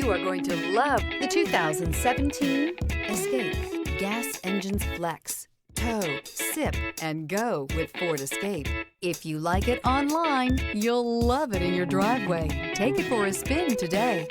You are going to love the 2017 Escape. Gas engines flex, tow, sip, and go with Ford Escape. If you like it online, you'll love it in your driveway. Take it for a spin today.